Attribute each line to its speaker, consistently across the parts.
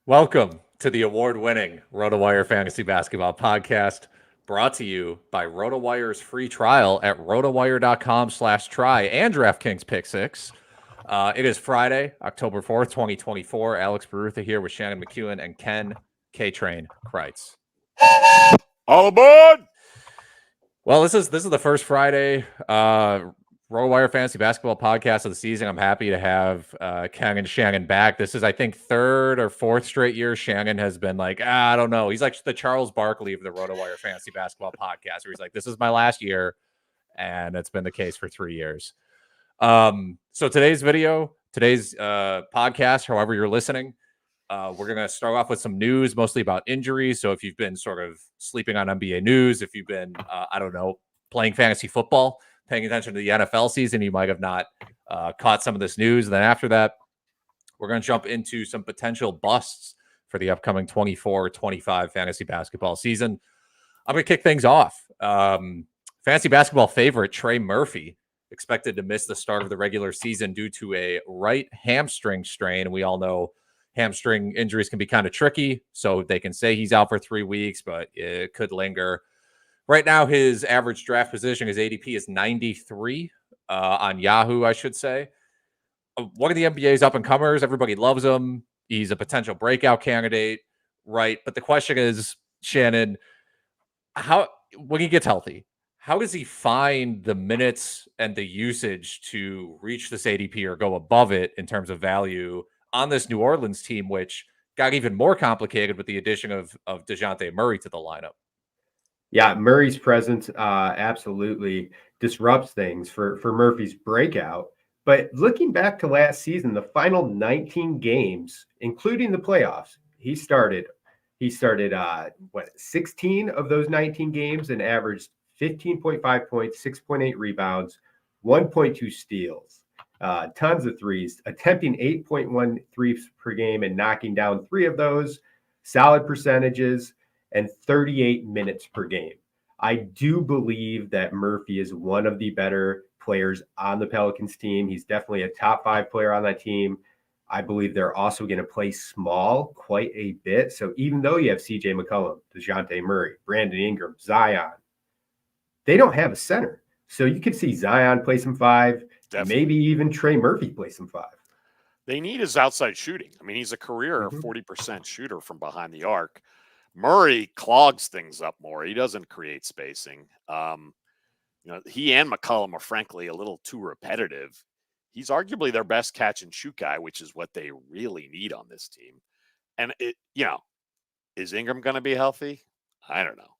Speaker 1: Welcome to the award-winning RotoWire Fantasy Basketball Podcast, brought to you by RotoWire's free trial at rotowire.com/try and DraftKings Pick 6. It is Friday, October 4th, 2024. Alex Barutha here with Shannon McEwen and Ken K-Train Kreitz.
Speaker 2: All aboard!
Speaker 1: Well, this is the first Friday RotoWire Fantasy Basketball Podcast of the season. I'm happy to have Ken and Shannon back. This is, I think, third or fourth straight year Shannon has been like, I don't know. He's like the Charles Barkley of the RotoWire Fantasy Basketball Podcast, where he's like, this is my last year, and it's been the case for 3 years. So today's podcast, however you're listening, we're going to start off with some news, mostly about injuries. So if you've been sort of sleeping on NBA news, if you've been, playing fantasy football, paying attention to the NFL season, you might have not caught some of this news. And then after that, we're going to jump into some potential busts for the upcoming 24-25 fantasy basketball season. I'm going to kick things off. Fantasy basketball favorite Trey Murphy expected to miss the start of the regular season due to a right hamstring strain. And we all know hamstring injuries can be kind of tricky. So they can say he's out for 3 weeks, but it could linger. Right now, his average draft position, his ADP is 93 on Yahoo, I should say. One of the NBA's up-and-comers. Everybody loves him. He's a potential breakout candidate, right? But the question is, Shannon, when he gets healthy, how does he find the minutes and the usage to reach this ADP or go above it in terms of value on this New Orleans team, which got even more complicated with the addition of DeJounte Murray to the lineup?
Speaker 3: Yeah, Murray's presence absolutely disrupts things for Murphy's breakout. But looking back to last season, the final 19 games, including the playoffs, he started 16 of those 19 games and averaged 15.5 points, 6.8 rebounds, 1.2 steals, tons of threes, attempting 8.1 threes per game and knocking down 3 of those, solid percentages, and 38 minutes per game. I do believe that Murphy is one of the better players on the Pelicans team. He's definitely a top 5 player on that team. I believe they're also going to play small quite a bit. So even though you have CJ McCollum, DeJounte Murray, Brandon Ingram, Zion, they don't have a center. So you could see Zion play some 5, maybe even Trey Murphy play some 5.
Speaker 2: They need his outside shooting. I mean, he's a career 40% shooter from behind the arc. Murray clogs things up more. He doesn't create spacing. He and McCollum are frankly a little too repetitive. He's arguably their best catch and shoot guy, which is what they really need on this team. And is Ingram going to be healthy? I don't know.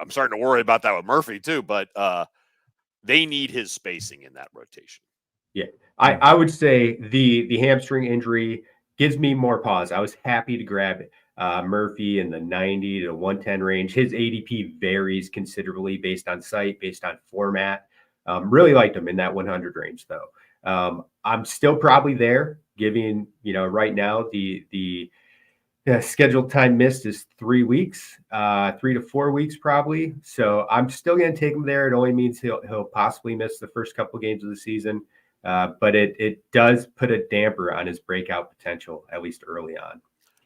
Speaker 2: I'm starting to worry about that with Murphy too, but they need his spacing in that rotation.
Speaker 3: Yeah, I would say the hamstring injury gives me more pause. I was happy to grab it. Murphy in the 90 to 110 range. His ADP varies considerably based on site, based on format. Really liked him in that 100 range, though. I'm still probably there, giving, right now the scheduled time missed is 3 weeks, 3 to 4 weeks probably. So I'm still going to take him there. It only means he'll possibly miss the first couple games of the season. But it does put a damper on his breakout potential, at least early on.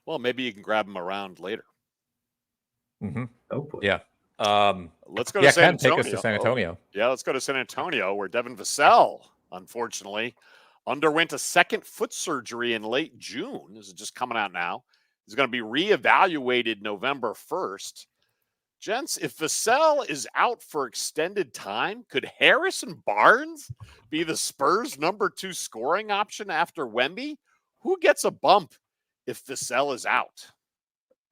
Speaker 2: Well, maybe you can grab him around later.
Speaker 1: Mm-hmm.
Speaker 3: Hopefully.
Speaker 1: Yeah.
Speaker 2: Let's go to San Antonio.
Speaker 1: Take us to San Antonio.
Speaker 2: Yeah, let's go to San Antonio, where Devin Vassell, unfortunately, underwent a second foot surgery in late June. This is just coming out now. He's going to be reevaluated November 1st. Gents, if Vassell is out for extended time, could Harrison Barnes be the Spurs' number 2 scoring option after Wemby? Who gets a bump if Vassell is out?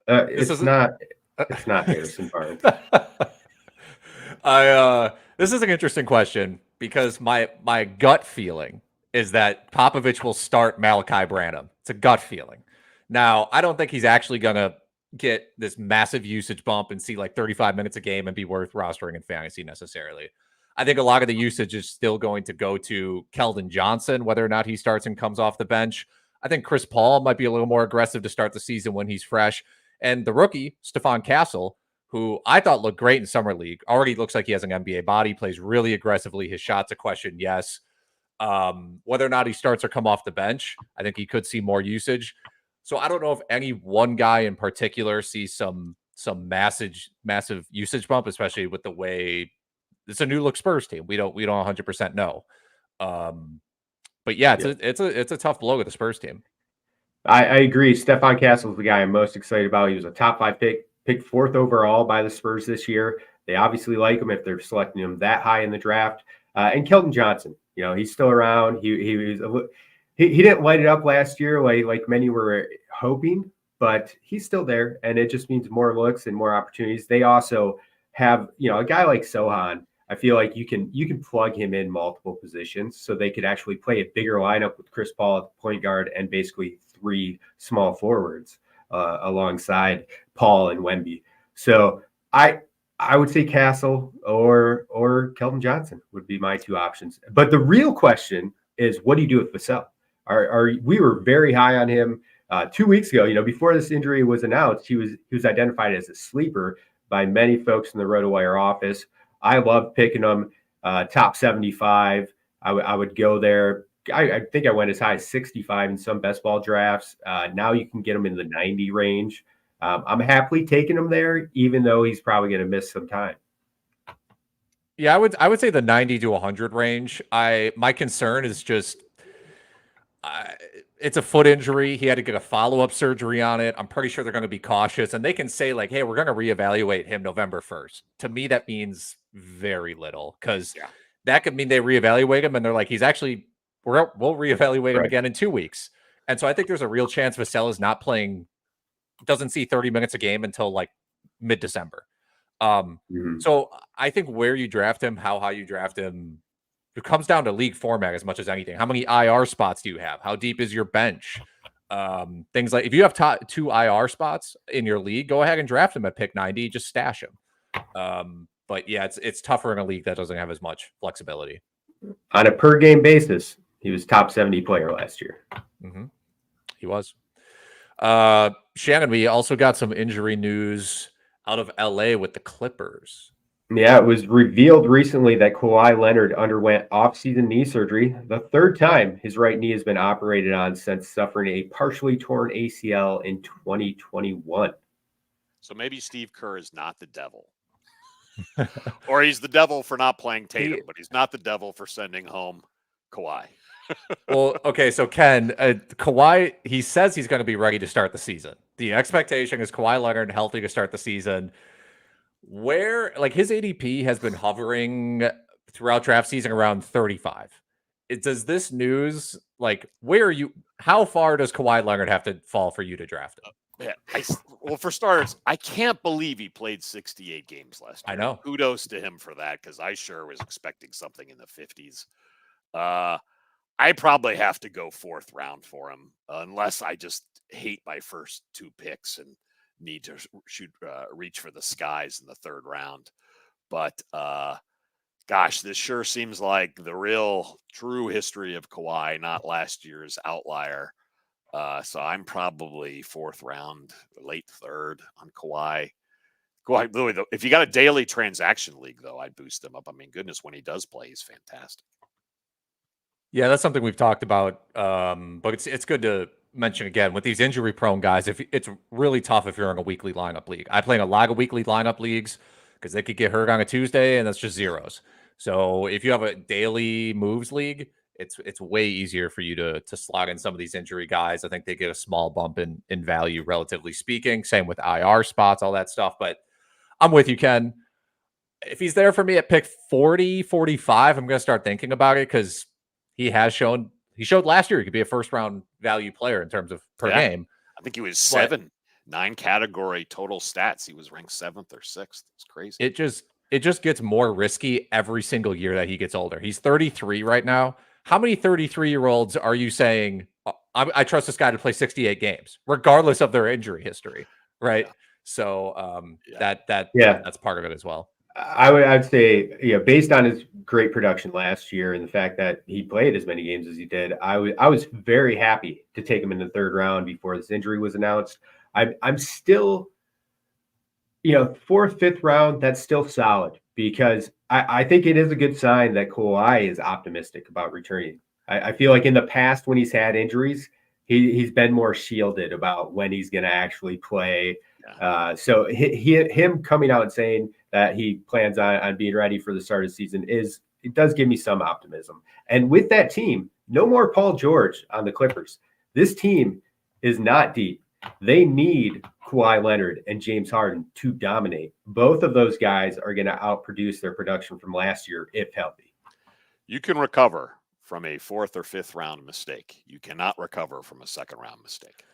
Speaker 3: It's not Harrison Barnes.
Speaker 1: This is an interesting question because my gut feeling is that Popovich will start Malachi Branham. It's a gut feeling. Now, I don't think he's actually going to get this massive usage bump and see like 35 minutes a game and be worth rostering in fantasy necessarily. I think a lot of the usage is still going to go to Keldon Johnson, whether or not he starts and comes off the bench. I think Chris Paul might be a little more aggressive to start the season when he's fresh. And the rookie, Stephon Castle, who I thought looked great in Summer League, already looks like he has an NBA body, plays really aggressively. His shot's a question, yes. Whether or not he starts or come off the bench, I think he could see more usage. So I don't know if any one guy in particular sees some massive usage bump, especially with the way it's a new look Spurs team. We don't 100% know. But yeah, it's a tough blow with the Spurs team.
Speaker 3: I agree. Stephon Castle's the guy I'm most excited about. He was a top 5 pick, picked 4th overall by the Spurs this year. They obviously like him if they're selecting him that high in the draft. And Keldon Johnson, he's still around. He didn't light it up last year like many were hoping, but he's still there, and it just means more looks and more opportunities. They also have, a guy like Sohan. I feel like you can plug him in multiple positions, so they could actually play a bigger lineup with Chris Paul at the point guard and basically 3 small forwards alongside Paul and Wemby. So I would say Castle or Keldon Johnson would be my 2 options. But the real question is, what do you do with Vassell? We were very high on him 2 weeks ago. Before this injury was announced, he was identified as a sleeper by many folks in the RotoWire office. I love picking him top 75. I would go there. I think I went as high as 65 in some best ball drafts. Now you can get him in the 90 range. I'm happily taking him there, even though he's probably going to miss some time.
Speaker 1: Yeah, I would say the 90 to 100 range. My concern is just it's a foot injury. He had to get a follow-up surgery on it. I'm pretty sure they're going to be cautious, and they can say like, "Hey, we're going to reevaluate him November 1st." To me, that means very little, because that could mean they reevaluate him and they're like, "He's actually we'll reevaluate him again in 2 weeks." And so I think there's a real chance Vassell is not playing, doesn't see 30 minutes a game until like mid-December. So I think where you draft him, how high you draft him, it comes down to league format as much as anything. How many IR spots do you have? How deep is your bench? Things like, if you have 2 IR spots in your league, go ahead and draft him at pick 90, just stash him. But yeah, it's tougher in a league that doesn't have as much flexibility.
Speaker 3: On a per game basis, he was top 70 player last year.
Speaker 1: He was. Shannon, we also got some injury news out of LA with the Clippers.
Speaker 3: Yeah, it was revealed recently that Kawhi Leonard underwent off-season knee surgery, the 3rd time his right knee has been operated on since suffering a partially torn ACL in 2021.
Speaker 2: So maybe Steve Kerr is not the devil. Or he's the devil for not playing Tatum, but he's not the devil for sending home Kawhi.
Speaker 1: Well, okay, so Ken, Kawhi, he says he's going to be ready to start the season. The expectation is Kawhi Leonard healthy to start the season. Where, like, his ADP has been hovering throughout draft season around 35. Does this news, like, how far does Kawhi Leonard have to fall for you to draft him?
Speaker 2: Well, for starters, I can't believe he played 68 games last year.
Speaker 1: I know.
Speaker 2: Kudos to him for that, because I sure was expecting something in the 50s. I probably have to go 4th round for him, unless I just hate my first 2 picks and need to reach for the skies in the 3rd round. But gosh, this sure seems like the real true history of Kawhi, not last year's outlier. So I'm probably 4th round, late 3rd on Kawhi. Kawhi, really, though, if you got a daily transaction league, though, I'd boost him up. I mean, goodness, when he does play, he's fantastic.
Speaker 1: Yeah, that's something we've talked about. But it's good to mention again with these injury-prone guys. If it's really tough if you're in a weekly lineup league. I play in a lot of weekly lineup leagues because they could get hurt on a Tuesday, and that's just zeros. So if you have a daily moves league, it's way easier for you to slot in some of these injury guys. I think they get a small bump in value, relatively speaking. Same with IR spots, all that stuff. But I'm with you, Ken. If he's there for me at pick 40, 45, I'm going to start thinking about it, because he showed last year he could be a 1st round value player in terms of per game.
Speaker 2: I think he was 9 category total stats. He was ranked 7th or 6th. It's crazy.
Speaker 1: It just gets more risky every single year that he gets older. He's 33 right now. How many 33-year-olds are you saying, I trust this guy to play 68 games, regardless of their injury history, right? Yeah. So that's part of it as well.
Speaker 3: I'd say, based on his great production last year and the fact that he played as many games as he did, I was very happy to take him in the 3rd round before this injury was announced. I'm still, 4th, 5th round, that's still solid, because I think it is a good sign that Kawhi is optimistic about returning. I feel like in the past, when he's had injuries, he's been more shielded about when he's going to actually play. So him coming out and saying that he plans on being ready for the start of the season it does give me some optimism. And with that team, no more Paul George on the Clippers. This team is not deep. They need Kawhi Leonard and James Harden to dominate. Both of those guys are going to outproduce their production from last year if healthy.
Speaker 2: You can recover from a 4th or 5th round mistake. You cannot recover from a 2nd round mistake.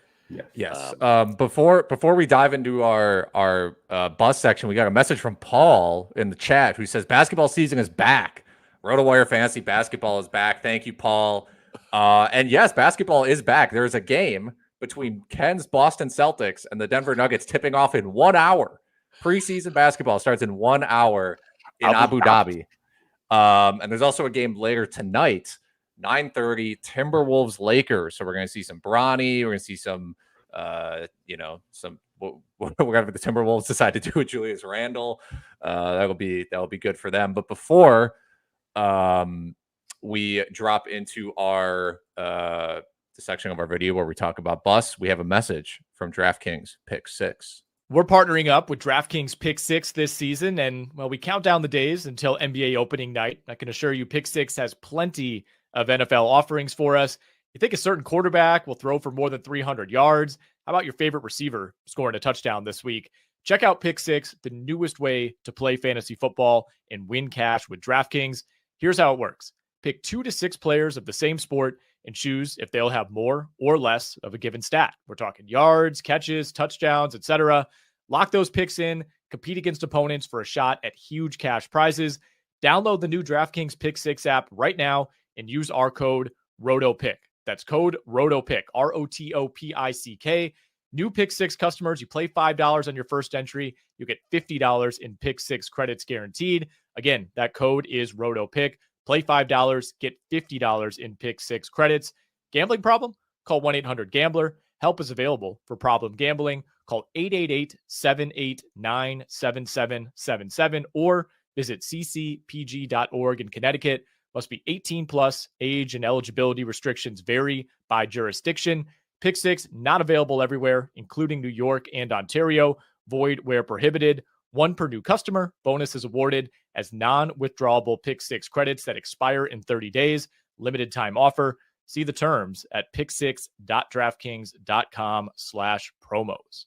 Speaker 1: Yes. Before we dive into our bus section, we got a message from Paul in the chat who says basketball season is back. RotoWire Fantasy Basketball is back. Thank you, Paul. And yes, basketball is back. There's a game between Ken's Boston Celtics and the Denver Nuggets tipping off in 1 hour. Preseason basketball starts in 1 hour in Abu Dhabi. And there's also a game later tonight, 9:30, Timberwolves Lakers. So we're going to see some Bronny. We're going to see some, some. Whatever the Timberwolves decide to do with Julius Randle. That'll be good for them. But before we drop into our the section of our video where we talk about busts, we have a message from DraftKings Pick 6.
Speaker 4: We're partnering up with DraftKings Pick 6 this season, and we count down the days until NBA opening night. I can assure you Pick 6 has plenty of NFL offerings for us. You think a certain quarterback will throw for more than 300 yards? How about your favorite receiver scoring a touchdown this week? Check out Pick 6, the newest way to play fantasy football and win cash with DraftKings. Here's how it works. Pick 2 to 6 players of the same sport and choose if they'll have more or less of a given stat. We're talking yards, catches, touchdowns, etc. Lock those picks in, compete against opponents for a shot at huge cash prizes. Download the new DraftKings Pick 6 app right now and use our code ROTOPICK. That's code ROTOPICK, ROTOPICK. New Pick 6 customers, you play $5 on your first entry, you get $50 in Pick 6 credits guaranteed. Again, that code is ROTOPICK. Play $5, get $50 in Pick 6 credits. Gambling problem? Call 1-800-GAMBLER. Help is available for problem gambling. Call 888-789-7777 or visit ccpg.org in Connecticut. Must be 18 plus. Age and eligibility restrictions vary by jurisdiction. Pick 6 not available everywhere, including New York and Ontario. Void where prohibited. 1 per new customer. Bonus is awarded as non-withdrawable Pick 6 credits that expire in 30 days. Limited time offer. See the terms at pick6.draftkings.com/promos.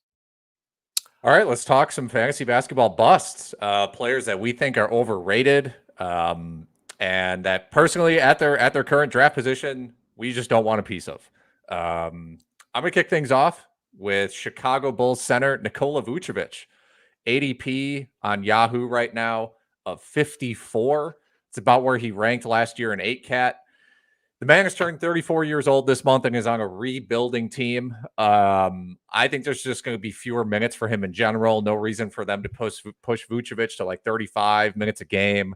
Speaker 1: All right, let's talk some fantasy basketball busts. Players that we think are overrated, and that personally at their current draft position, we just don't want a piece of. I'm gonna kick things off with Chicago Bulls center Nikola Vucevic. ADP on Yahoo right now of 54. It's about where he ranked last year in 8-cat. The man is turning 34 years old this month and is on a rebuilding team. I think there's just going to be fewer minutes for him in general. No reason for them to push Vucevic to like 35 minutes a game.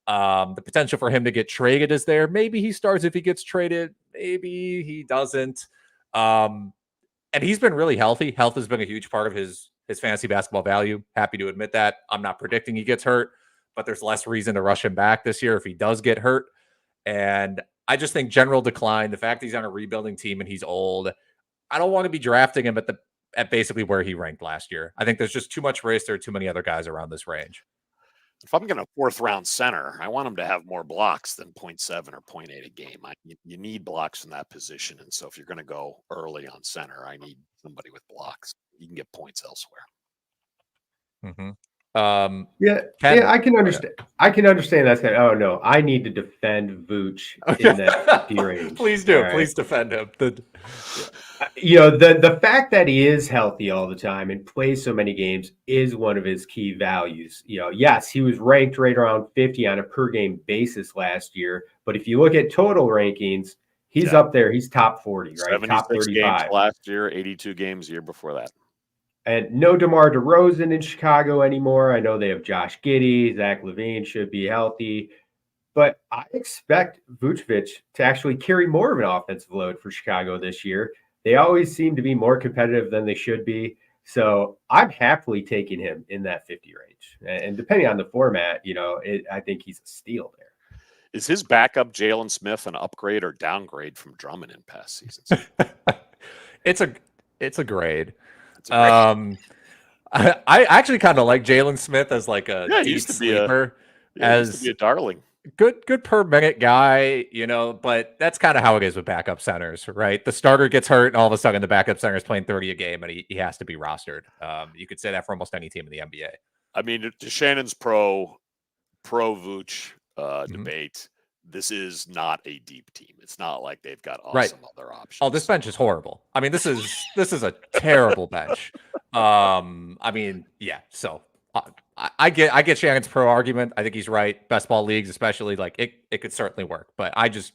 Speaker 1: The potential for him to get traded is there. Maybe he starts if he gets traded. Maybe he doesn't. And he's been really healthy. Health has been a huge part of his fantasy basketball value. Happy to admit that. I'm not predicting he gets hurt, but there's less reason to rush him back this year if he does get hurt. And I just think general decline, the fact that he's on a rebuilding team and he's old, I don't want to be drafting him at basically where he ranked last year. I think there's just too much risk. There are too many other guys around this range.
Speaker 2: If I'm going to 4th round center, I want him to have more blocks than 0.7 or 0.8 a game. You need blocks in that position. And so if you're going to go early on center, I need somebody with blocks. You can get points elsewhere.
Speaker 1: Mm-hmm.
Speaker 3: I can understand. I can understand that. Oh no, I need to defend Vooch in that 50 range.
Speaker 1: Please do.
Speaker 3: All
Speaker 1: Please defend him.
Speaker 3: The fact that he is healthy all the time and plays so many games is one of his key values. Yes, he was ranked right around 50 on a per game basis last year, but if you look at total rankings, he's up there. He's top 40, right?
Speaker 2: 76
Speaker 3: Top 35
Speaker 2: games last year, 82 games the year before that.
Speaker 3: And no DeMar DeRozan in Chicago anymore. I know they have Josh Giddey. Zach LaVine should be healthy. But I expect Vucevic to actually carry more of an offensive load for Chicago this year. They always seem to be more competitive than they should be. So I'm happily taking him in that 50 range. And depending on the format, I think he's a steal there.
Speaker 2: Is his backup Jalen Smith an upgrade or downgrade from Drummond in past seasons?
Speaker 1: It's a grade.
Speaker 2: It's a great.
Speaker 1: I actually kind of like Jalen Smith as like a
Speaker 2: Yeah, he
Speaker 1: deep
Speaker 2: used to
Speaker 1: sleeper,
Speaker 2: he used to
Speaker 1: as
Speaker 2: be a darling.
Speaker 1: good per minute guy, but that's kind of how it is with backup centers, right? The starter gets hurt and all of a sudden the backup center is playing 30 a game and he has to be rostered. You could say that for almost any team in the NBA.
Speaker 2: I mean, to Shannon's pro Vooch debate, this is not a deep team. It's not like they've got awesome other options.
Speaker 1: Oh, this bench is horrible. I mean, this is a terrible bench. I mean, yeah. So I get Shannon's pro argument. I think he's right. Best ball leagues, especially, like it could certainly work, but I just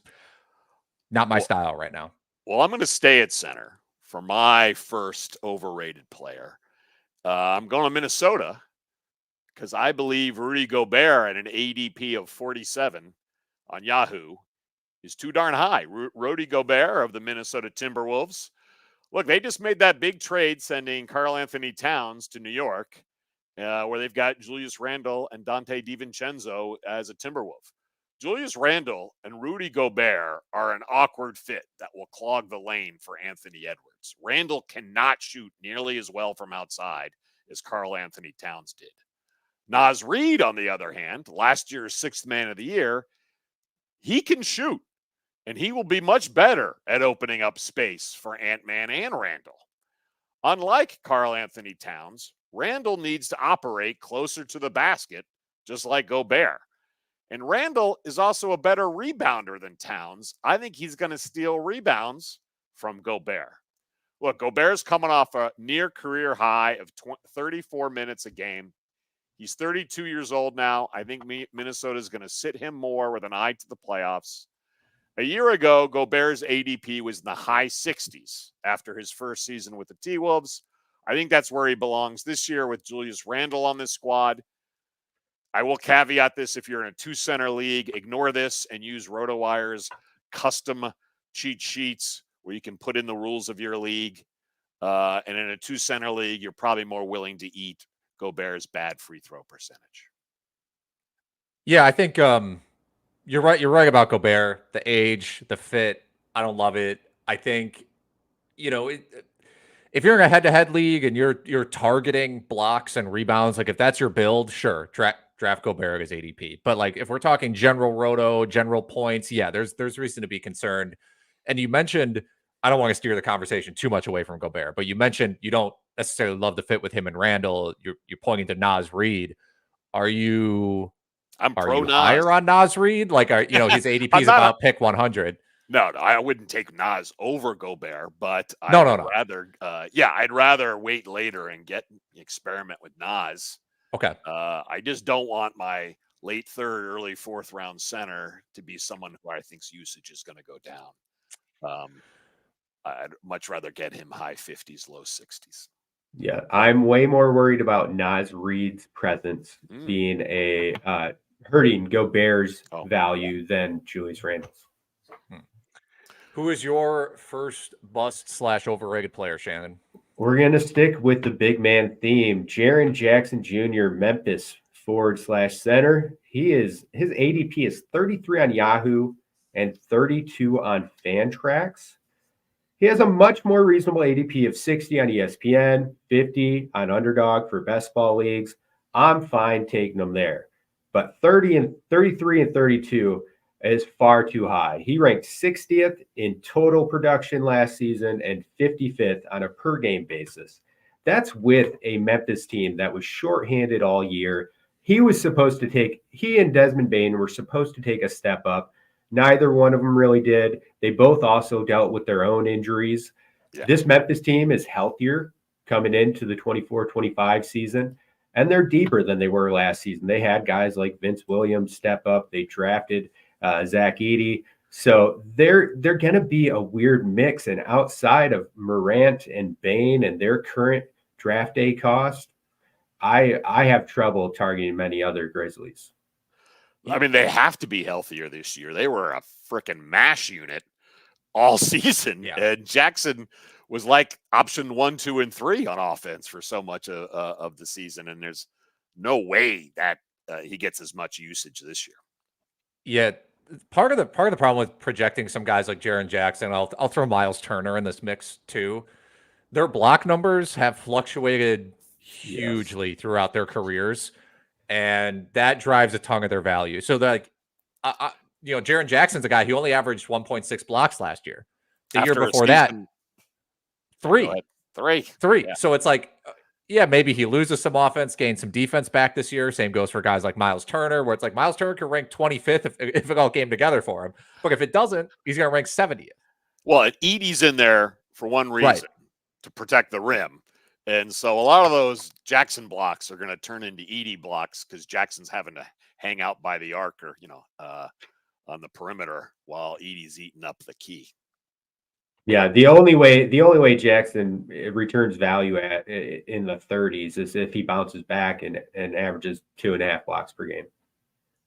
Speaker 1: not my style right now.
Speaker 2: Well, I'm going to stay at center for my first overrated player. I'm going to Minnesota because I believe Rudy Gobert at an ADP of 47 on Yahoo is too darn high. Rudy Gobert of the Minnesota Timberwolves. Look, they just made that big trade sending Karl Anthony Towns to New York, where they've got Julius Randle and Dante DiVincenzo as a Timberwolf. Julius Randle and Rudy Gobert are an awkward fit that will clog the lane for Anthony Edwards. Randle cannot shoot nearly as well from outside as Karl Anthony Towns did. Naz Reid, on the other hand, last year's sixth man of the year, he can shoot, and he will be much better at opening up space for Ant-Man and Randle. Unlike Karl Anthony Towns, Randle needs to operate closer to the basket, just like Gobert. And Randle is also a better rebounder than Towns. I think he's going to steal rebounds from Gobert. Look, Gobert's coming off a near career high of 34 minutes a game. He's 32 years old now. I think Minnesota is going to sit him more with an eye to the playoffs. A year ago, Gobert's ADP was in the high 60s after his first season with the T-Wolves. I think that's where he belongs this year with Julius Randle on this squad. I will caveat this: if you're in a two-center league, ignore this and use RotoWire's custom cheat sheets where you can put in the rules of your league. And in a two-center league, you're probably more willing to eat Gobert's bad free throw percentage.
Speaker 1: Yeah, I think you're right. You're right about Gobert, the age, the fit. I don't love it. I think, if you're in a head-to-head league and you're targeting blocks and rebounds, like if that's your build, sure, draft Gobert as ADP. But like if we're talking general roto, general points, yeah, there's reason to be concerned. And you mentioned, I don't want to steer the conversation too much away from Gobert, but you mentioned you don't necessarily love the fit with him and Randle. You're pointing to Naz Reid. Are you higher on Naz Reid? Like, his ADP is about pick 100.
Speaker 2: No, I wouldn't take Naz over Gobert, but I'd rather wait later and experiment with Naz.
Speaker 1: Okay.
Speaker 2: I just don't want my late third, early fourth round center to be someone who I think's usage is going to go down. I'd much rather get him high 50s, low 60s.
Speaker 3: Yeah, I'm way more worried about Naz Reid's presence being hurting Gobert's value than Julius Randle's.
Speaker 1: Who is your first bust/overrated player, Shannon?
Speaker 3: We're going to stick with the big man theme. Jaren Jackson Jr., Memphis forward/center. His ADP is 33 on Yahoo and 32 on Fantrax. He has a much more reasonable ADP of 60 on ESPN, 50 on Underdog for best ball leagues. I'm fine taking him there. But 33 and 32 is far too high. He ranked 60th in total production last season and 55th on a per game basis. That's with a Memphis team that was shorthanded all year. He and Desmond Bane were supposed to take a step up. Neither one of them really did. They both also dealt with their own injuries. Yeah. This Memphis team is healthier coming into the 24-25 season, and they're deeper than they were last season. They had guys like Vince Williams step up. They drafted Zach Edey. So they're going to be a weird mix. And outside of Morant and Bane and their current draft day cost, I have trouble targeting many other Grizzlies.
Speaker 2: I mean, they have to be healthier this year. They were a freaking mash unit all season. Yeah. And Jackson was like option 1, 2, and 3 on offense for so much of the season. And there's no way that he gets as much usage this year.
Speaker 1: Yeah. part of the problem with projecting some guys like Jaren Jackson, I'll throw Myles Turner in this mix too. Their block numbers have fluctuated hugely throughout their careers, and that drives a ton of their value. So Jaren Jackson's a guy who only averaged 1.6 blocks last year. The year before that, three.
Speaker 2: Yeah.
Speaker 1: So it's like, yeah, maybe he loses some offense, gains some defense back this year. Same goes for guys like Myles Turner, where it's like Myles Turner can rank 25th if it all came together for him. But if it doesn't, he's going to rank 70th.
Speaker 2: Well, Edey's in there for one reason, to protect the rim. And so a lot of those Jackson blocks are going to turn into Edey blocks because Jackson's having to hang out by the arc or, on the perimeter while Edey's eating up the key.
Speaker 3: Yeah, the only way Jackson returns value in the 30s is if he bounces back and averages 2.5 blocks per game.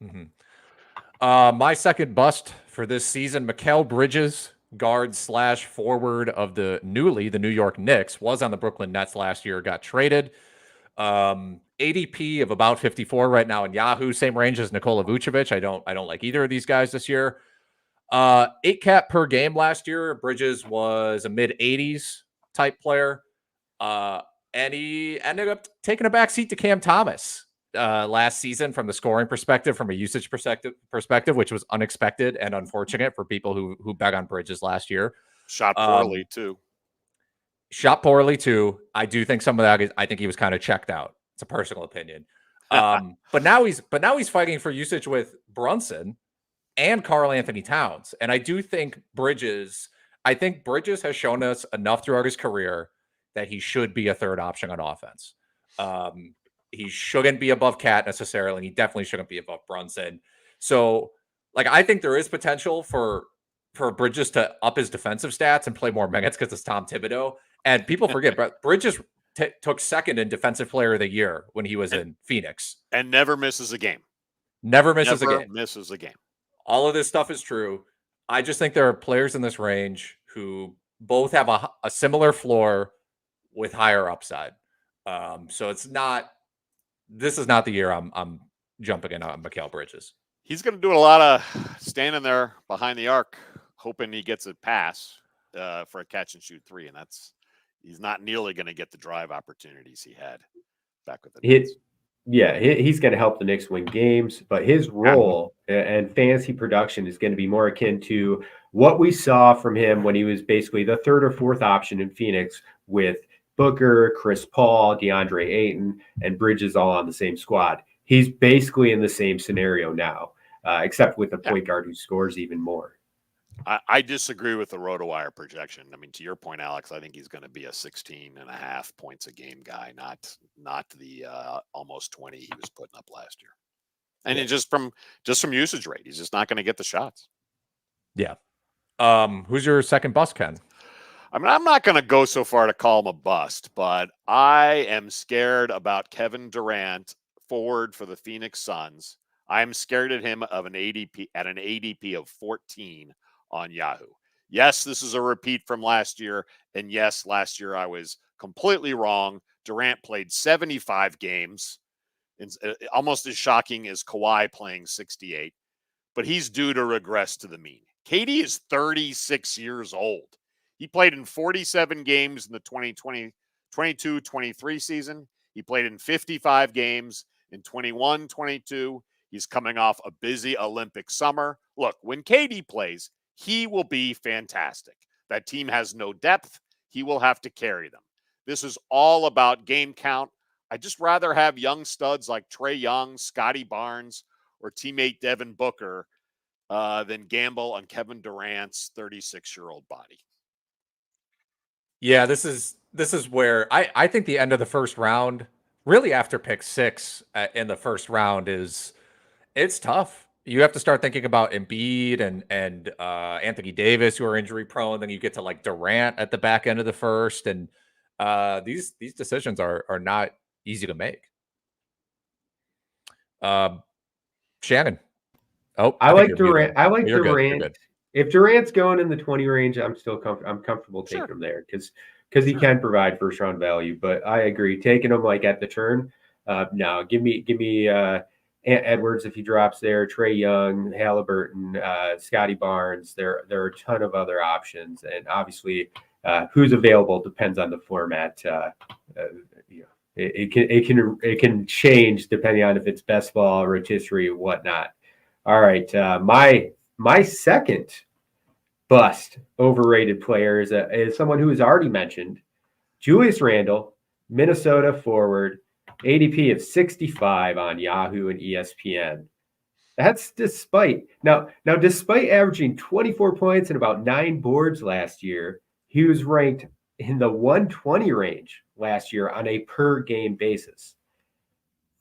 Speaker 1: Mm-hmm. My second bust for this season, Mikal Bridges, guard / forward of the New York Knicks, was on the Brooklyn Nets last year, got traded. ADP of about 54 right now in Yahoo, same range as Nikola Vucevic. I don't like either of these guys this year. 8 cap per game last year. Bridges was a mid 80s type player. And he ended up taking a back seat to Cam Thomas last season from the scoring perspective, from a usage perspective, which was unexpected and unfortunate for people who bet on Bridges last year.
Speaker 2: Shot poorly too.
Speaker 1: I do think some of that I think he was kind of checked out. It's a personal opinion. But now he's fighting for usage with Brunson and Karl Anthony Towns. And I do think Bridges has shown us enough throughout his career that he should be a third option on offense. He shouldn't be above Cat necessarily. And he definitely shouldn't be above Brunson. So I think there is potential for Bridges to up his defensive stats and play more minutes because it's Tom Thibodeau. And people forget, but Bridges took second in Defensive Player of the Year when he was in Phoenix.
Speaker 2: And never misses a game.
Speaker 1: Never misses a game. All of this stuff is true. I just think there are players in this range who both have a similar floor with higher upside. So this is not the year I'm jumping in on Mikal Bridges.
Speaker 2: He's going to do a lot of standing there behind the arc, hoping he gets a pass for a catch and shoot 3. And he's not nearly going to get the drive opportunities he had back with the Nets.
Speaker 3: He's going to help the Knicks win games, but his role and fantasy production is going to be more akin to what we saw from him when he was basically the third or fourth option in Phoenix with Booker, Chris Paul, DeAndre Ayton, and Bridges all on the same squad. He's basically in the same scenario now, except with a point guard who scores even more.
Speaker 2: I disagree with the RotoWire projection. I mean, to your point, Alex, I think he's going to be a 16.5 points a game guy, not the almost 20 he was putting up last year. And it just from usage rate, he's just not going to get the shots.
Speaker 1: Yeah. Who's your second bust, Ken?
Speaker 2: I mean, I'm not going to go so far to call him a bust, but I am scared about Kevin Durant, forward for the Phoenix Suns. I'm scared at him of an ADP of 14 on Yahoo. Yes, this is a repeat from last year. And yes, last year I was completely wrong. Durant played 75 games. It's almost as shocking as Kawhi playing 68. But he's due to regress to the mean. KD is 36 years old. He played in 47 games in the 22-23 season. He played in 55 games in 21-22. He's coming off a busy Olympic summer. Look, when KD plays, he will be fantastic. That team has no depth. He will have to carry them. This is all about game count. I'd just rather have young studs like Trae Young, Scotty Barnes, or teammate Devin Booker than gamble on Kevin Durant's 36-year-old body.
Speaker 1: Yeah, this is where I think the end of the first round, really after pick 6 in the first round, it's tough. You have to start thinking about Embiid and Anthony Davis, who are injury prone. Then you get to Durant at the back end of the first, and these decisions are not easy to make. Shannon,
Speaker 3: I like Durant. I like
Speaker 1: You're
Speaker 3: Durant.
Speaker 1: good.
Speaker 3: If Durant's going in the 20 range, I'm comfortable taking him there because he can provide first round value. But I agree, taking him at the turn. No, give me Edwards, if he drops there, Trae Young, Halliburton, Scotty Barnes. There are a ton of other options, and obviously, who's available depends on the format. It can change depending on if it's best ball, rotisserie, whatnot. All right, my second bust overrated player is someone who is already mentioned, Julius Randle, Minnesota forward, ADP of 65 on Yahoo and ESPN. That's despite averaging 24 points and about 9 boards last year. He was ranked in the 120 range last year on a per game basis.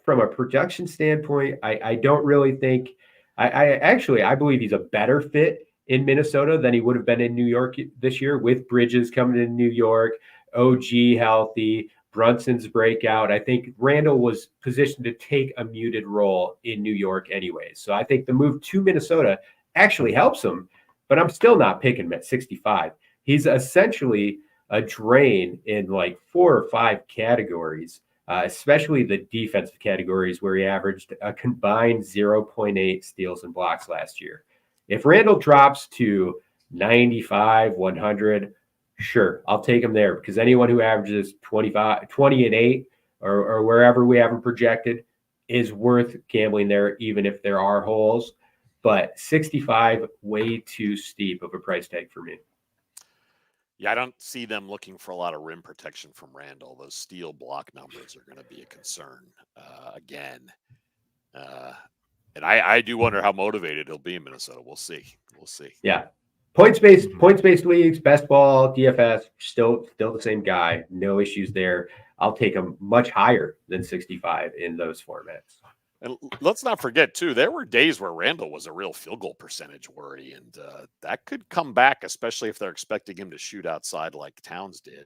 Speaker 3: From a production standpoint, I don't really think I believe he's a better fit in Minnesota than he would have been in New York this year, with Bridges coming to New York, OG healthy, Brunson's breakout. I think Randle was positioned to take a muted role in New York anyways. So I think the move to Minnesota actually helps him, but I'm still not picking him at 65. He's essentially a drain in like 4 or 5 categories, especially the defensive categories, where he averaged a combined 0.8 steals and blocks last year. If Randle drops to 95, 100, sure, I'll take him there, because anyone who averages 20 and 8 or wherever we have him projected is worth gambling there, even if there are holes. But 65, way too steep of a price tag for me.
Speaker 2: Yeah, I don't see them looking for a lot of rim protection from Randle. Those steal block numbers are going to be a concern again. And I do wonder how motivated he'll be in Minnesota. We'll see.
Speaker 3: Yeah. Points-based leagues, best ball, DFS, still the same guy. No issues there. I'll take him much higher than 65 in those formats.
Speaker 2: And let's not forget, too, there were days where Randle was a real field goal percentage worry, and that could come back, especially if they're expecting him to shoot outside like Towns did.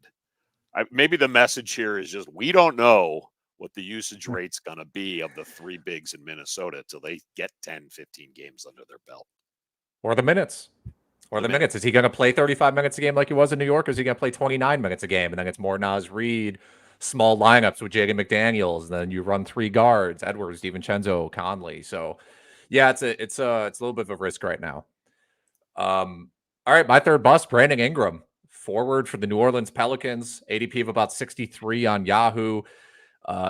Speaker 2: Maybe the message here is just we don't know what the usage rate's going to be of the 3 bigs in Minnesota till they get 10, 15 games under their belt.
Speaker 1: Or the minutes. Is he going to play 35 minutes a game like he was in New York, or is he going to play 29 minutes a game? And then it's more Naz Reid, small lineups with Jaden McDaniels, and then you run 3 guards, Edwards, DiVincenzo, Conley. So, yeah, it's a little bit of a risk right now. All right, my third bust, Brandon Ingram, forward for the New Orleans Pelicans, ADP of about 63 on Yahoo,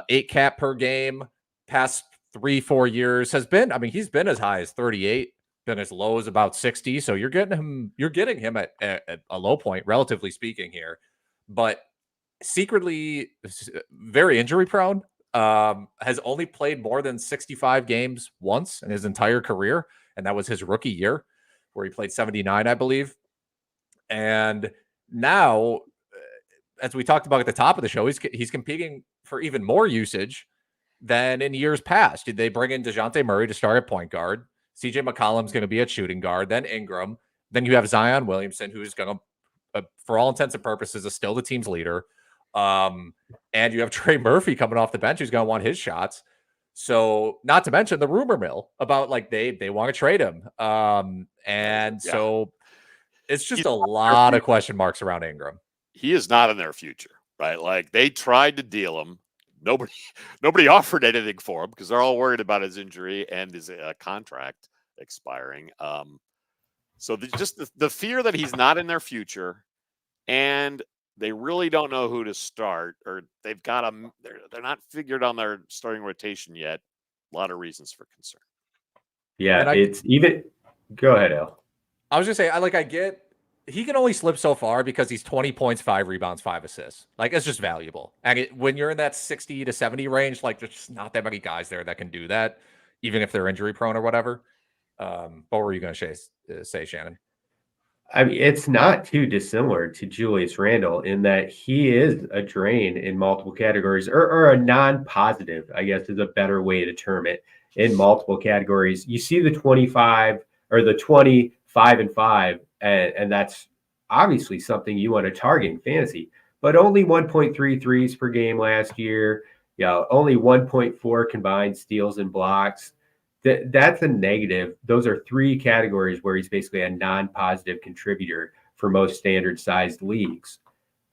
Speaker 1: 8 cap per game, past 3-4 years he's been as high as 38. Been as low as about 60. So you're getting him at a low point, relatively speaking here, but secretly very injury prone. Has only played more than 65 games once in his entire career, and that was his rookie year, where he played 79, I believe. And now, as we talked about at the top of the show, he's competing for even more usage than in years past. They bring in DeJounte Murray to start at point guard. CJ McCollum's going to be at shooting guard, then Ingram. Then you have Zion Williamson, who's going to, for all intents and purposes, is still the team's leader. And you have Trey Murphy coming off the bench, who's going to want his shots. So, not to mention the rumor mill about like they want to trade him. So it's just a lot of question marks around Ingram.
Speaker 2: He is not in their future, right? Like they tried to deal him. Nobody offered anything for him because they're all worried about his injury and his contract expiring. So the fear that he's not in their future, and they really don't know who to start, or they've got him. They're not figured on their starting rotation yet. A lot of reasons for concern.
Speaker 3: Yeah, it's even. Go ahead, Al.
Speaker 1: I was just saying, I get. He can only slip so far because he's 20 points, 5 rebounds, 5 assists. Like, it's just valuable. And when you're in that 60 to 70 range, like, there's just not that many guys there that can do that, even if they're injury prone or whatever. What were you going to say, Shannon?
Speaker 3: I mean, it's not too dissimilar to Julius Randle in that he is a drain in multiple categories, or a non-positive, I guess is a better way to term it, in multiple categories. You see the 25 or the 25 and 5, and that's obviously something you want to target in fantasy, but only 1.3 threes per game last year. Only 1.4 combined steals and blocks. That's a negative. Those are 3 categories where he's basically a non-positive contributor for most standard sized leagues.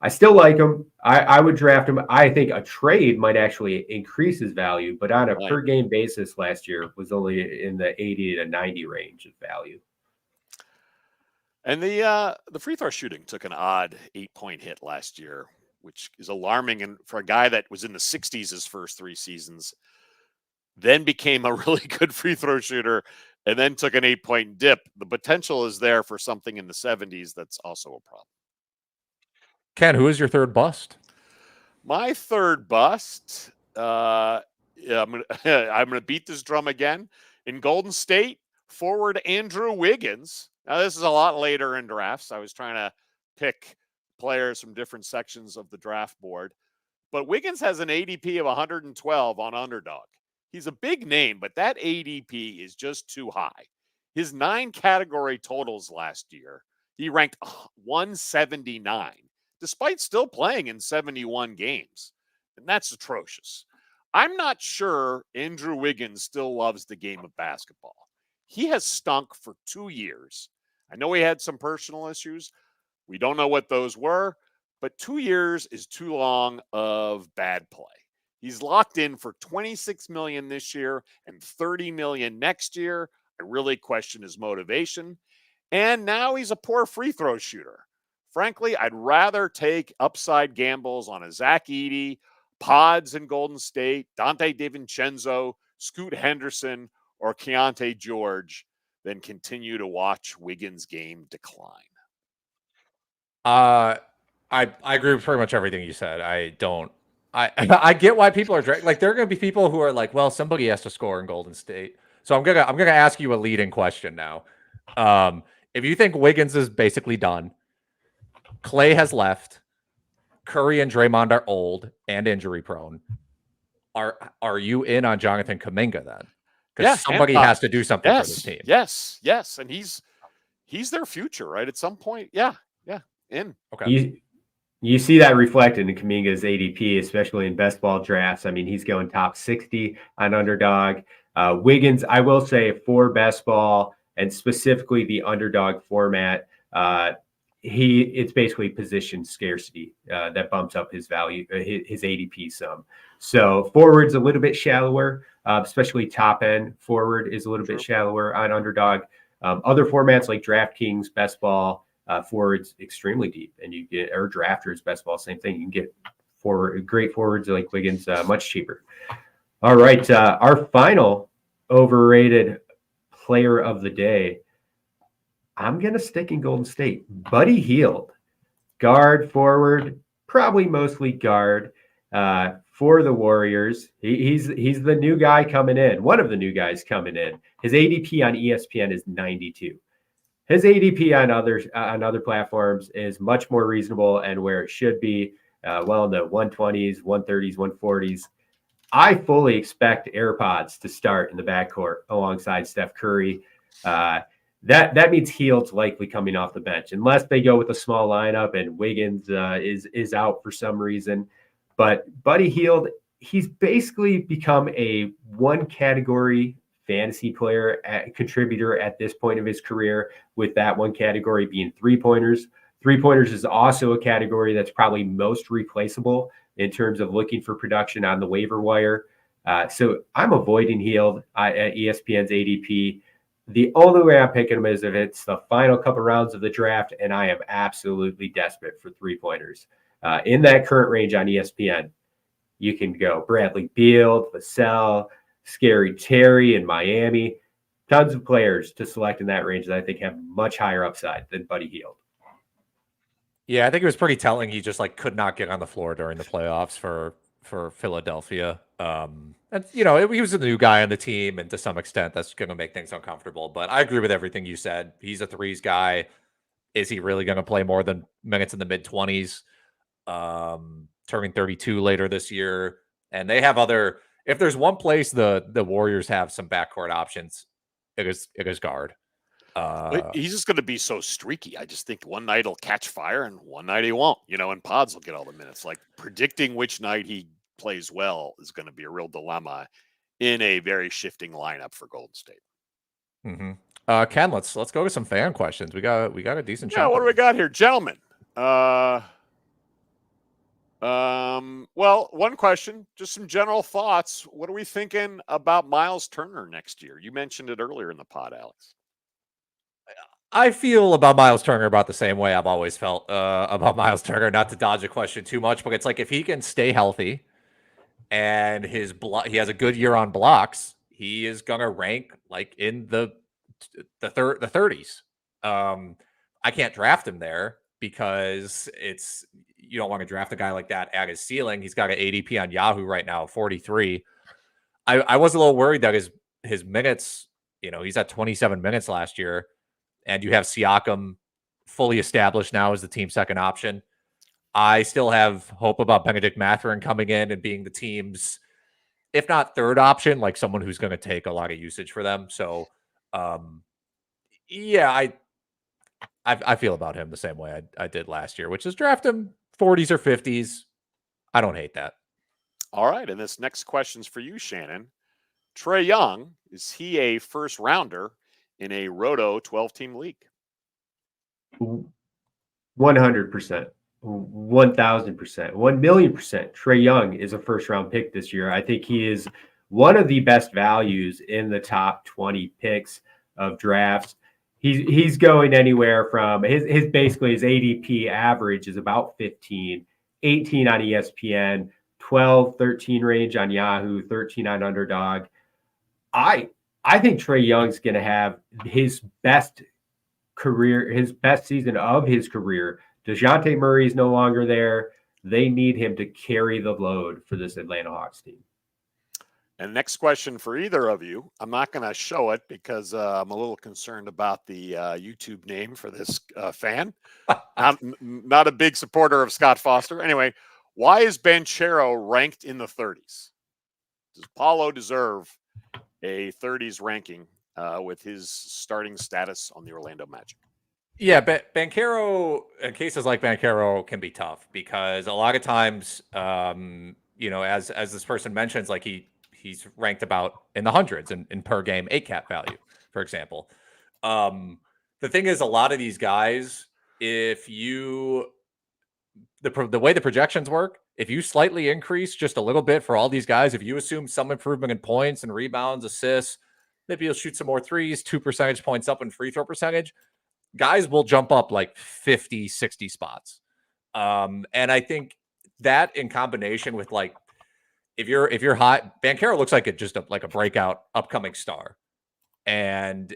Speaker 3: I still like him. I would draft him. I think a trade might actually increase his value, but on a per game basis last year was only in the 80 to 90 range of value.
Speaker 2: And the free throw shooting took an odd 8-point hit last year, which is alarming. And for a guy that was in the 60s his first 3 seasons, then became a really good free throw shooter, and then took an 8-point dip. The potential is there for something in the 70s that's also a problem.
Speaker 1: Ken, who is your third bust?
Speaker 2: My third bust, I'm gonna beat this drum again. In Golden State, forward Andrew Wiggins. Now, this is a lot later in drafts. I was trying to pick players from different sections of the draft board. But Wiggins has an ADP of 112 on Underdog. He's a big name, but that ADP is just too high. His 9 category totals last year, he ranked 179, despite still playing in 71 games. And that's atrocious. I'm not sure Andrew Wiggins still loves the game of basketball. He has stunk for 2 years. I know he had some personal issues. We don't know what those were, but 2 years is too long of bad play. He's locked in for $26 million this year and $30 million next year. I really question his motivation. And now he's a poor free throw shooter. Frankly, I'd rather take upside gambles on a Zach Edey, Pods in Golden State, Dante DiVincenzo, Scoot Henderson, or Keontae George than continue to watch Wiggins' game decline.
Speaker 1: I agree with pretty much everything you said. I get why people are like, there are going to be people who are like, well, somebody has to score in Golden State. So I'm gonna ask you a leading question now. If you think Wiggins is basically done, Clay has left, Curry and Draymond are old and injury prone, are you in on Jonathan Kuminga then? Because somebody has to do something for this team.
Speaker 2: Yes, and he's their future, right? At some point, in.
Speaker 3: Okay. You see that reflected in Kuminga's ADP, especially in best ball drafts. I mean, he's going top 60 on Underdog. Wiggins, I will say, for best ball and specifically the Underdog format, it's basically position scarcity that bumps up his value, his ADP some. So forward's a little bit shallower, especially top end forward is a little bit shallower on Underdog. Other formats like DraftKings, best ball, forwards extremely deep, and you get, or drafters, best ball, same thing. You can get great forwards like Wiggins much cheaper. All right, our final overrated player of the day. I'm gonna stick in Golden State. Buddy Hield, guard, forward, probably mostly guard for the Warriors. He's the new guy coming in. One of the new guys coming in. His ADP on ESPN is 92. His ADP on other platforms is much more reasonable and where it should be, in the 120s, 130s, 140s. I fully expect AirPods to start in the backcourt alongside Steph Curry. That means Hield's likely coming off the bench, unless they go with a small lineup and Wiggins is out for some reason. But Buddy Hield, he's basically become a one category fantasy player, contributor at this point of his career, with that one category being 3-pointers. 3-pointers is also a category that's probably most replaceable in terms of looking for production on the waiver wire. So I'm avoiding Hield at ESPN's ADP. The only way I'm picking him is if it's the final couple rounds of the draft and I am absolutely desperate for 3-pointers. In that current range on ESPN, you can go Bradley Beal, Vassell, Scary Terry in Miami. Tons of players to select in that range that I think have much higher upside than Buddy Hield.
Speaker 1: Yeah, I think it was pretty telling. He just could not get on the floor during the playoffs for Philadelphia. And he was a new guy on the team, and to some extent that's going to make things uncomfortable. But I agree with everything you said. He's a threes guy. Is he really going to play more than minutes in the mid-20s? Turning 32 later this year. And they have other. If there's one place the Warriors have some backcourt options, it is guard.
Speaker 2: He's just going to be so streaky. I just think one night he'll catch fire and one night he won't. And Pods will get all the minutes. Like, predicting which night he plays well is going to be a real dilemma in a very shifting lineup for Golden State.
Speaker 1: Mm-hmm. Ken, let's go to some fan questions. We got a decent.
Speaker 2: Yeah, what do we got here, gentlemen? Well, one question, just some general thoughts. What are we thinking about Myles Turner next year? You mentioned it earlier in the pod, Alex.
Speaker 1: I feel about Myles Turner about the same way I've always felt about Myles Turner. Not to dodge a question too much, but it's like if he can stay healthy and he has a good year on blocks, he is gonna rank like in the 30s. I can't draft him there because you don't want to draft a guy like that at his ceiling. He's got an ADP on Yahoo right now, 43. I was a little worried that his minutes, he's at 27 minutes last year, and you have Siakam fully established now as the team's second option. I still have hope about Benedict Mathurin coming in and being the team's, if not third option, like someone who's going to take a lot of usage for them. So, yeah, I feel about him the same way I did last year, which is draft him 40s or 50s. I don't hate that.
Speaker 2: All right, and this next question's for you, Shannon. Trae Young, is he a first rounder in a Roto 12-team league?
Speaker 3: 100%, 1,000%, 1,000,000%. Trae Young is a first-round pick this year. I think he is one of the best values in the top 20 picks of drafts. He's going anywhere from his basically his ADP average is about 15, 18 on ESPN, 12, 13 range on Yahoo, 13 on Underdog. I think Trae Young's going to have his best season of his career. DeJounte Murray is no longer there. They need him to carry the load for this Atlanta Hawks team.
Speaker 2: And next question for either of you. I'm not going to show it because I'm a little concerned about the YouTube name for this fan. I'm not a big supporter of Scott Foster. Anyway, why is Banchero ranked in the 30s? Does Paolo deserve a 30s ranking with his starting status on the Orlando Magic?
Speaker 1: Yeah, Banchero, cases like Banchero can be tough because a lot of times, as this person mentions, like he's ranked about in the hundreds in per game 8 cap value, for example. The thing is, a lot of these guys, the way the projections work, if you slightly increase just a little bit for all these guys, if you assume some improvement in points and rebounds, assists, maybe you'll shoot some more threes, 2 percentage points up in free throw percentage, guys will jump up like 50, 60 spots. And I think that in combination with like, if you're hot, Banchero looks like like a breakout upcoming star. And,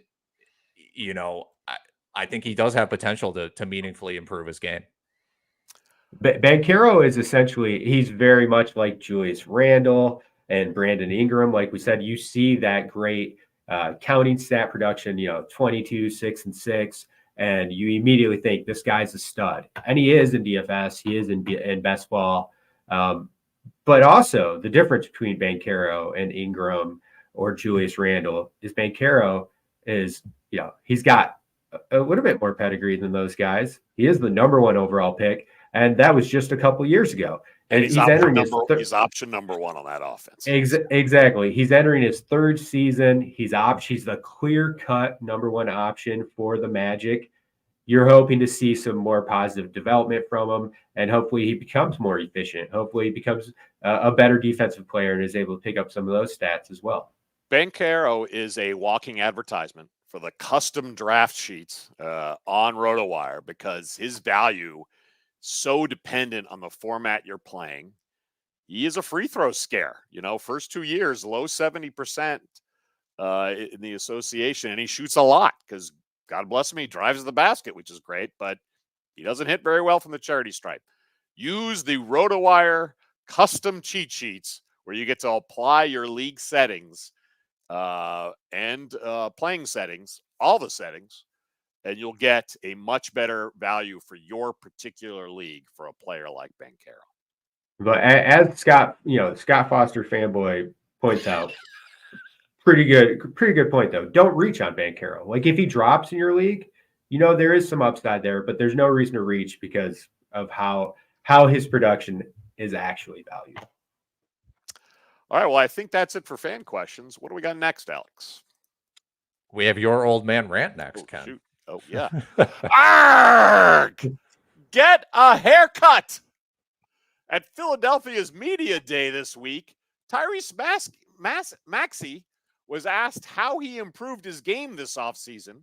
Speaker 1: I think he does have potential to meaningfully improve his game.
Speaker 3: Banchero is essentially, he's very much like Julius Randle and Brandon Ingram. Like we said, you see that great counting stat production, 22, 6 and 6. And you immediately think this guy's a stud. And he is in DFS. He is in best ball. But also the difference between Banchero and Ingram or Julius Randle is Banchero is, he's got a little bit more pedigree than those guys. He is the number 1 overall pick. And that was just a couple years ago. And
Speaker 2: he's option number 1 on that offense.
Speaker 3: Exactly. He's entering his 3rd season. He's the clear-cut number 1 option for the Magic. You're hoping to see some more positive development from him, and hopefully he becomes more efficient. Hopefully he becomes a better defensive player and is able to pick up some of those stats as well.
Speaker 2: Banchero is a walking advertisement for the custom draft sheets on RotoWire because his value so dependent on the format you're playing. He is a free throw scare. First 2 years, low 70% in the association, and he shoots a lot because God bless him, he drives the basket, which is great, but he doesn't hit very well from the charity stripe. Use the RotoWire custom cheat sheets where you get to apply your league settings and playing settings, all the settings, and you'll get a much better value for your particular league for a player like Banchero.
Speaker 3: But as Scott Foster fanboy points out, pretty good point though. Don't reach on Banchero. Like if he drops in your league, there is some upside there, but there's no reason to reach because of how his production is actually valued.
Speaker 2: All right. Well, I think that's it for fan questions. What do we got next, Alex?
Speaker 1: We have your old man rant next, Ken.
Speaker 2: Shoot. Oh, yeah. Arrgh! Get a haircut. At Philadelphia's media day this week, Tyrese Maxey was asked how he improved his game this offseason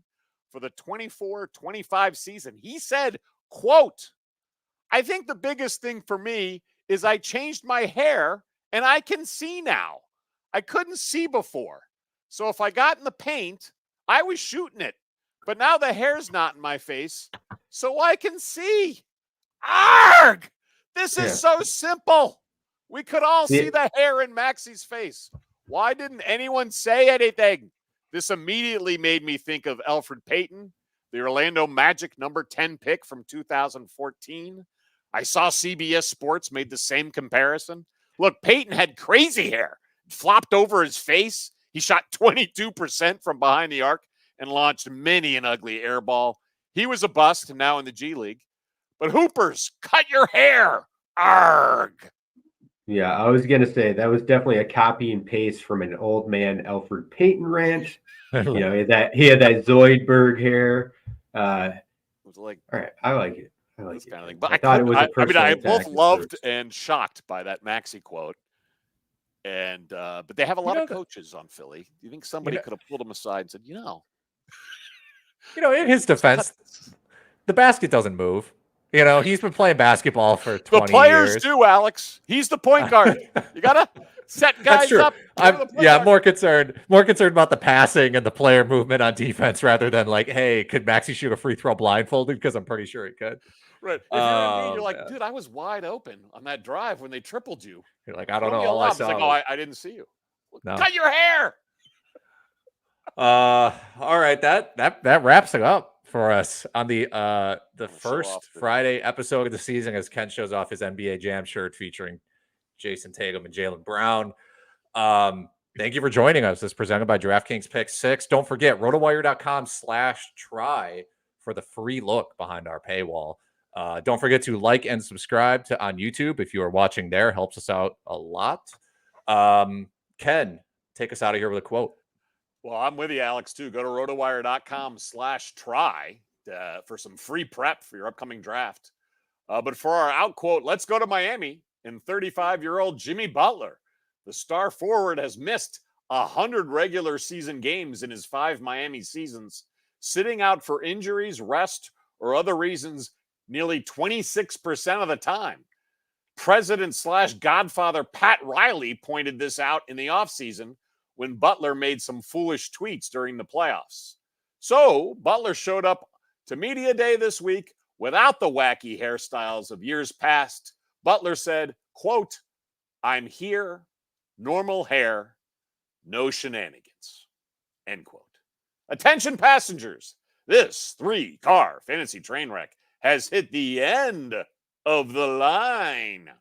Speaker 2: for the 24-25 season. He said, quote, "I think the biggest thing for me is I changed my hair and I can see now. I couldn't see before. So if I got in the paint, I was shooting it. But now the hair's not in my face, so I can see. Arg! This is so simple. We could all see the hair in Maxey's face. Why didn't anyone say anything?" This immediately made me think of Elfrid Payton, the Orlando Magic number 10 pick from 2014. I saw CBS Sports made the same comparison. Look, Payton had crazy hair, flopped over his face. He shot 22% from behind the arc and launched many an ugly air ball. He was a bust now in the G League. But Hoopers, cut your hair. Arg.
Speaker 3: Yeah, I was going to say that was definitely a copy and paste from an old man Elfrid Payton rant. He had that Zoidberg hair.
Speaker 2: It was like,
Speaker 3: all right, I like it.
Speaker 2: Kind of thing.
Speaker 3: But
Speaker 2: I
Speaker 3: thought it was
Speaker 2: I both loved and shocked by that Maxey quote. And but they have a lot of coaches on Philly. Do you think somebody could have pulled him aside and said,
Speaker 1: in his defense, the basket doesn't move. He's been playing basketball for 20 years.
Speaker 2: The players do, Alex. He's the point guard. You gotta set guys up.
Speaker 1: I'm more concerned about the passing and the player movement on defense rather than like, hey, could Maxey shoot a free throw blindfolded? Because I'm pretty sure he could.
Speaker 2: Right. If you're like, dude, I was wide open on that drive when they tripled you.
Speaker 1: You're like, I don't know. All I saw.
Speaker 2: Like, oh, I didn't see you.
Speaker 1: No.
Speaker 2: Cut your hair.
Speaker 1: All right. That wraps it up for us on the first Friday episode of the season as Ken shows off his NBA Jam shirt featuring Jason Tatum and Jaylen Brown. Thank you for joining us. This is presented by DraftKings Pick 6. Don't forget, rotowire.com/try for the free look behind our paywall. Don't forget to like and subscribe on YouTube if you are watching there. Helps us out a lot. Ken, take us out of here with a quote.
Speaker 2: Well, I'm with you, Alex, too. Go to rotowire.com/try for some free prep for your upcoming draft. But for our out quote, let's go to Miami and 35-year-old Jimmy Butler. The star forward has missed 100 regular season games in his 5 Miami seasons, sitting out for injuries, rest, or other reasons nearly 26% of the time. President/Godfather Pat Riley pointed this out in the offseason when Butler made some foolish tweets during the playoffs. So Butler showed up to media day this week without the wacky hairstyles of years past. Butler said, quote, "I'm here, normal hair, no shenanigans," end quote. Attention passengers, this 3-car fantasy train wreck has hit the end of the line.